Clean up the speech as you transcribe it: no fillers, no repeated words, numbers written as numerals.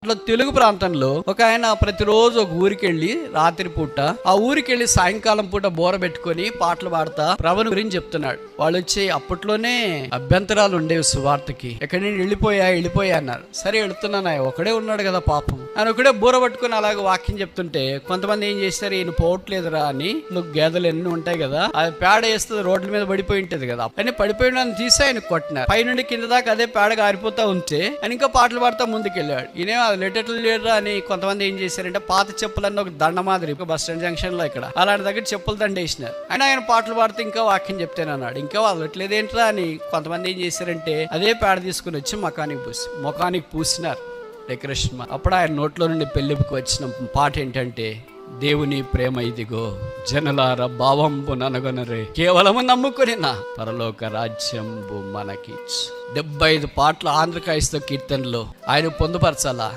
అట్లా తెలుగు ప్రాంతంలో ఒక ఆయన ప్రతిరోజు ఒక ఊరికి వెళ్ళి రాత్రి పూట ఆ ఊరికి వెళ్ళి సాయంకాలం పూట బోర పెట్టుకొని పాటలు పాడతా ప్రభుని గురించి చెప్తున్నాడు. వాళ్ళు వచ్చి అప్పట్లోనే అభ్యంతరాలు ఉండేవి సువార్తకి. ఎక్కడి నుండి వెళ్ళిపోయా అన్నారు. సరే వెళుతున్నాను, ఒకడే ఉన్నాడు కదా పాపం. ఆయన ఒకడే బోర పట్టుకుని అలాగే వాక్యం చెప్తుంటే కొంతమంది ఏం చేస్తారు, ఈయన పోవట్లేదురా అని గేదెలు ఎన్ని ఉంటాయి కదా, అది పేడ వేస్తుంది రోడ్ల మీద పడిపోయి ఉంటది కదా, అని పడిపోయిన తీసి ఆయన కొట్టినారు. పైనుండి కింద దాకా అదే పేడ గారిపోతా ఉంటే ఆయన ఇంకా పాటలు పాడుతూ ముందుకెళ్ళాడు. ఈయన లెటర్లు లేరా అని కొంతమంది ఏం చేశారంటే పాత చెప్పులన్నీ ఒక దండ మాదిరి బస్ స్టాండ్ జంక్షన్ లో ఇక్కడ అలాంటి దగ్గర చెప్పులు దండ వేసినారు. ఆయన పాటలు పాడితే ఇంకా వాక్యం చెప్తేనే అన్నాడు. ఇంకా వదలట్లేదేంట్రా అని కొంతమంది ఏం చేశారంటే అదే పేడ తీసుకుని వచ్చి ముఖానికి పూసినారు డెకరేషన్. అప్పుడు ఆయన నోట్లో నుండి పెళ్ళికి వచ్చిన పాట ఏంటంటే, దేవుని ప్రేమ ఇదిగో జనలార భావంబు ననగొనరే కేవలము నమ్ముకుని నా పరలోక రాజ్యంబు మనకి. 75 పాటలు ఆంధ్ర క్రైస్తవ కీర్తనలో ఆయన పొందుపరచాలా.